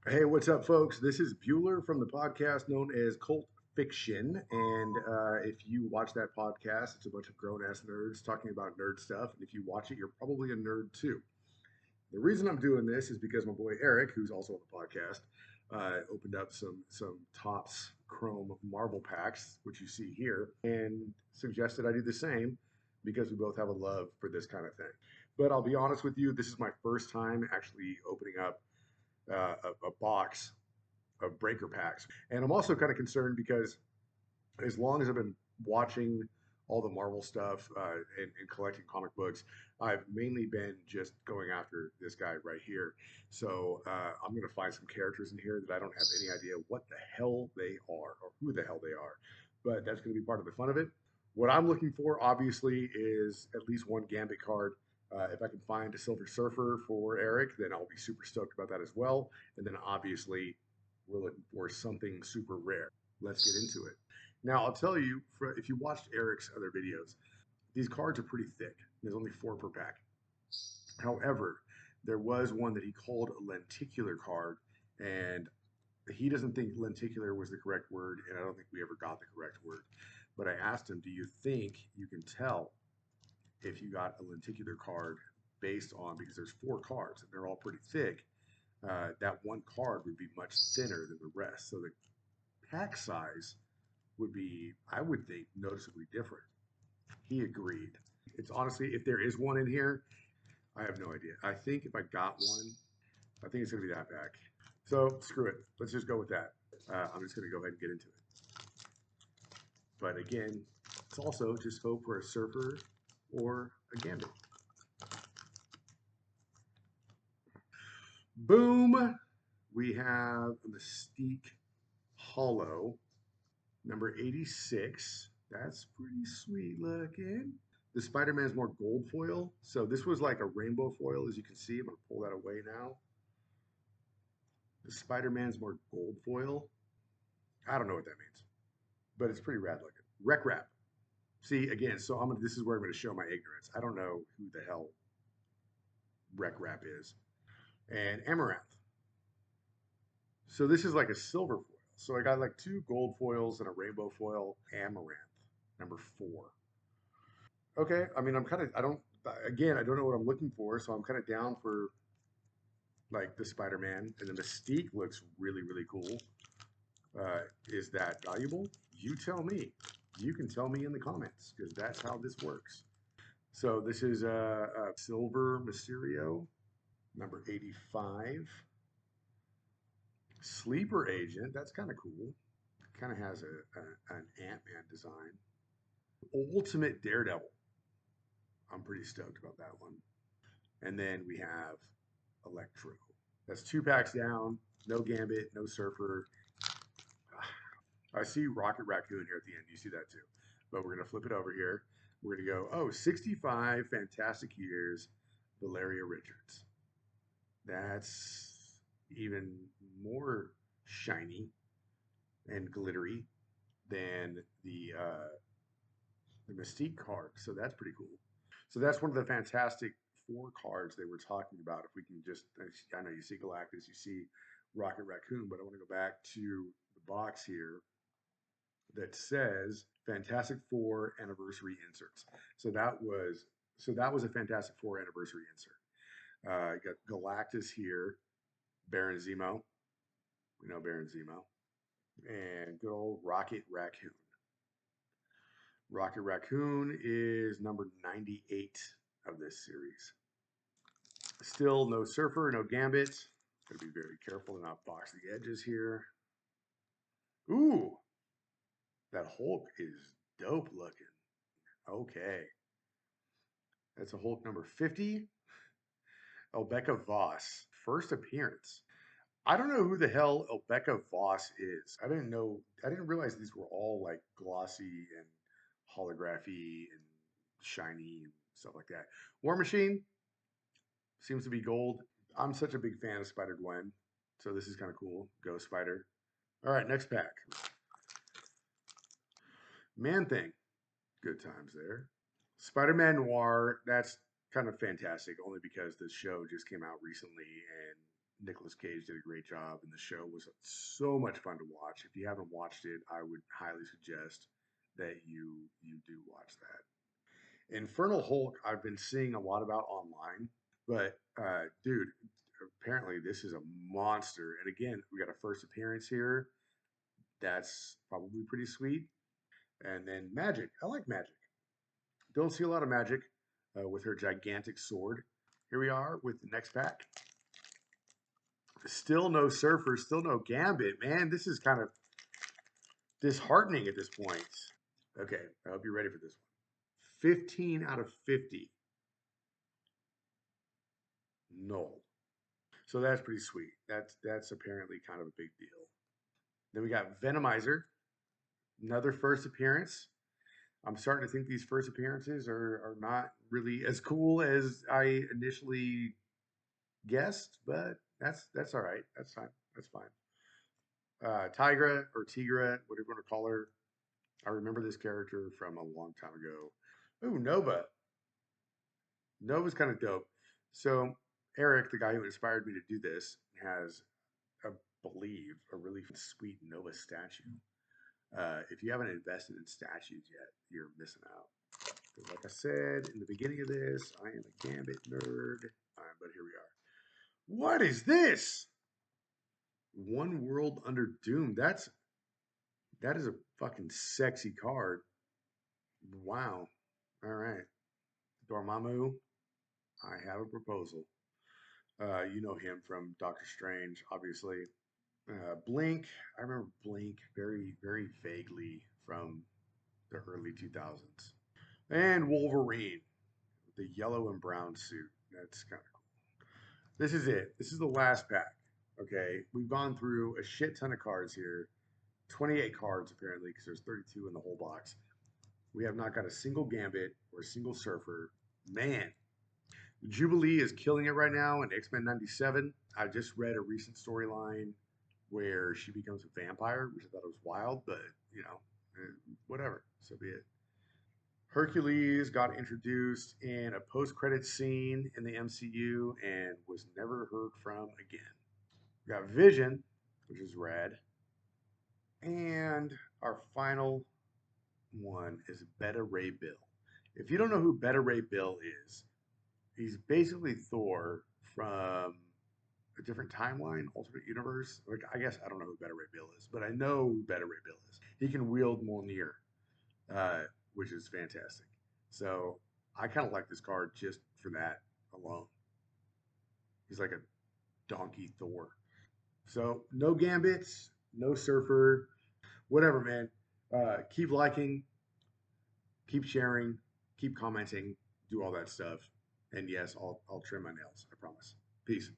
Hey, what's up, folks? This is Bueller from the podcast known as Cult Fiction. And if you watch that podcast, it's a bunch of grown ass nerds talking about nerd stuff. And if you watch it, you're probably a nerd too. The reason I'm doing this is because my boy Eric, who's also on the podcast, opened up some Topps Chrome Marvel packs, which you see here, and suggested I do the same because we both have a love for this kind of thing. But I'll be honest with you, this is my first time actually opening up a box of breaker packs. And I'm also kind of concerned because as long as I've been watching all the Marvel stuff and collecting comic books, I've mainly been just going after this guy right here. So I'm going to find some characters in here that I don't have any idea what the hell they are or who the hell they are. But that's going to be part of the fun of it. What I'm looking for, obviously, is at least one Gambit card. If I can find a Silver Surfer for Eric, then I'll be super stoked about that as well. And then obviously, we're looking for something super rare. Let's get into it. Now, I'll tell you, if you watched Eric's other videos, these cards are pretty thick. There's only four per pack. However, there was one that he called a lenticular card, and he doesn't think lenticular was the correct word, and I don't think we ever got the correct word. But I asked him, do you think you can tell if you got a lenticular card based on, because there's four cards and they're all pretty thick, that one card would be much thinner than the rest. So the pack size would be, I would think, noticeably different. He agreed. It's honestly, if there is one in here, I have no idea. I think if I got one, I think it's going to be that pack. So screw it. Let's just go with that. I'm just going to go ahead and get into it. But again, it's also just hope for a Surfer or a Gambit. Boom! We have a Mystique Hollow, number 86. That's pretty sweet looking. The Spider-Man's more gold foil. So this was like a rainbow foil, as you can see. I'm going to pull that away now. The Spider-Man's more gold foil. I don't know what that means, but it's pretty rad looking. Rec Wrap. See, again, so this is where I'm going to show my ignorance. I don't know who the hell Rec Wrap is. And Amaranth. So this is like a silver foil. So I got like two gold foils and a rainbow foil. Amaranth, number 4. Okay, I mean, I don't know what I'm looking for, so I'm kind of down for like the Spider-Man, and the Mystique looks really, really cool. Is that valuable? You tell me. You can tell me in the comments because that's how this works. So this is a Silver Mysterio, number 85. Sleeper Agent, that's kind of cool. Kind of has an Ant-Man design. Ultimate Daredevil. I'm pretty stoked about that one. And then we have Electro. That's 2 packs down. No Gambit, no Surfer. I see Rocket Raccoon here at the end. You see that too. But we're going to flip it over here. We're going to go, 65 Fantastic Years, Valeria Richards. That's even more shiny and glittery than the Mystique card. So that's pretty cool. So that's one of the Fantastic Four cards they were talking about. If we can just, I know you see Galactus, you see Rocket Raccoon, but I want to go back to the box here that says Fantastic Four anniversary inserts. So that was a Fantastic Four anniversary insert. You got Galactus here, Baron Zemo. We know Baron Zemo, and good old Rocket Raccoon. Rocket Raccoon is number 98 of this series. Still no Surfer, no Gambit. Gotta be very careful to not box the edges here. Ooh, that Hulk is dope looking. Okay. That's a Hulk number 50. Elbecca Voss, first appearance. I don't know who the hell Elbecca Voss is. I didn't realize these were all like glossy and holography and shiny and stuff like that. War Machine seems to be gold. I'm such a big fan of Spider Gwen, so this is kind of cool. Go Spider. All right, next pack. Man Thing. Good times there. Spider-Man Noir, that's kind of fantastic, only because the show just came out recently, and Nicolas Cage did a great job, and the show was so much fun to watch. If you haven't watched it, I would highly suggest that you do watch that. Infernal Hulk, I've been seeing a lot about online, but dude, apparently this is a monster. And again, we got a first appearance here. That's probably pretty sweet. And then Magic. I like Magic. Don't see a lot of Magic with her gigantic sword. Here we are with the next pack. Still no Surfer, still no Gambit. Man, this is kind of disheartening at this point. Okay, I hope you're ready for this one. 15 out of 50. Null. So that's pretty sweet. That's apparently kind of a big deal. Then we got Venomizer, another first appearance. I'm starting to think these first appearances are not really as cool as I initially guessed, but that's all right. That's fine. That's fine. Tigra or Tigra, whatever you want to call her. I remember this character from a long time ago. Ooh, Nova. Nova's kind of dope. So Eric, the guy who inspired me to do this, has, I believe, a really sweet Nova statue. If you haven't invested in statues yet, you're missing out. Because like I said in the beginning of this, I am a Gambit nerd. But here we are. What is this? One World Under Doom. That is a fucking sexy card. Wow. All right. Dormammu, I have a proposal. You know him from Doctor Strange, obviously. Blink, I remember Blink very, very vaguely from the early 2000s. And Wolverine, the yellow and brown suit. That's kind of cool. This is it. This is the last pack. Okay, we've gone through a shit ton of cards here. 28 cards apparently, because there's 32 in the whole box. We have not got a single Gambit or a single Surfer. Man, Jubilee is killing it right now in X Men '97. I just read a recent storyline where she becomes a vampire, which I thought was wild, but you know, whatever. So be it. Hercules got introduced in a post-credit scene in the MCU and was never heard from again. We got Vision, which is rad, and our final one is Beta Ray Bill. If you don't know who Beta Ray Bill is, he's basically Thor from a different timeline, alternate universe. Like I guess I don't know who Beta Ray Bill is, but I know who Beta Ray Bill is. He can wield Mjolnir, uh, which is fantastic. So I kind of like this card just for that alone. He's like a donkey Thor. So no gambits, no surfer, whatever, man. Keep liking, keep sharing, keep commenting, do all that stuff. And yes, I'll trim my nails. I promise. Peace.